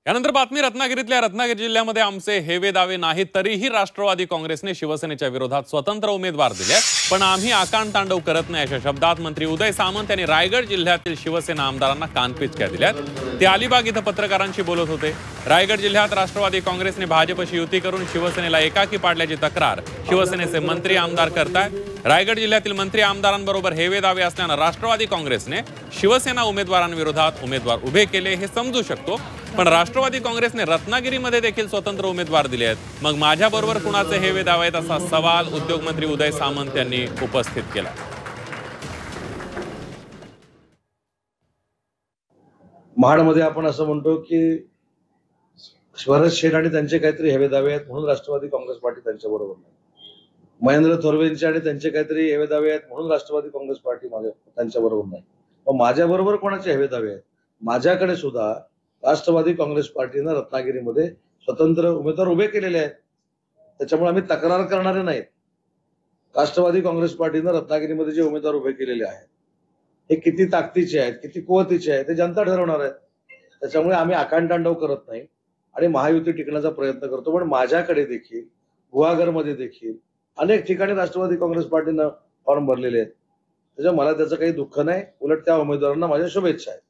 यानंतर बातमी रत्नागिरीतल्या रत्नागिरी जिल्ह्यामध्ये आमचे हेवे दावे नाहीत तरीही राष्ट्रवादी काँग्रेसने शिवसेनेच्या विरोधात स्वतंत्र उमेदवार दिले, पण आम्ही आकांड तांडव करत नाही अशा शब्दात मंत्री उदय सामंत यांनी रायगड जिल्ह्यातील शिवसेना आमदारांना कानपिचक्या दिल्यात। ते अलिबाग इथं पत्रकारांशी बोलत होते। रायगड जिल्ह्यात राष्ट्रवादी काँग्रेसने भाजपशी युती करून शिवसेनेला एकाकी पाडल्याची तक्रार शिवसेनेचे मंत्री आमदार करतायत। रायगड जिल्ह्यातील मंत्री आमदारांबरोबर हेवे दावे असल्यानं राष्ट्रवादी काँग्रेसने शिवसेना उमेदवारांविरोधात उमेदवार उभे केले हे समजू शकतो, पण राष्ट्रवादी काँग्रेसने रत्नागिरीमध्ये देखील स्वतंत्र उमेदवार दिले आहेत। मग माझ्याबरोबर कुणाचे हेवे दावे आहेत असा सवाल उद्योगमंत्री उदय सामंत यांनी उपस्थित केला। महाडमध्ये आपण असं म्हणतो की शरद शेठ आणि त्यांचे काहीतरी हेवे दावे आहेत म्हणून राष्ट्रवादी काँग्रेस पार्टी त्यांच्याबरोबर नाही। महेंद्र थोरवेंचे आणि त्यांचे काहीतरी हेवे दावे आहेत म्हणून राष्ट्रवादी काँग्रेस पार्टी त्यांच्याबरोबर नाही। मग माझ्याबरोबर कोणाचे हेवे दावे आहेत? माझ्याकडे सुद्धा राष्ट्रवादी काँग्रेस पार्टीनं रत्नागिरीमध्ये स्वतंत्र उमेदवार उभे केलेले आहेत, त्याच्यामुळे आम्ही तक्रार करणारे नाहीत। राष्ट्रवादी काँग्रेस पार्टीनं रत्नागिरीमध्ये जे उमेदवार उभे केलेले आहेत हे किती ताकदीचे आहेत, किती कुवतीचे आहेत ते जनता ठरवणार आहे। त्याच्यामुळे आम्ही आकांड तांडव करत नाही आणि महायुती टिकण्याचा प्रयत्न करतो। पण माझ्याकडे देखील गुहागरमध्ये देखील अनेक ठिकाणी राष्ट्रवादी काँग्रेस पार्टीनं फॉर्म भरलेले आहेत, त्याच्यामुळे मला त्याचं काही दुःख नाही, उलट त्या उमेदवारांना माझ्या शुभेच्छा आहेत।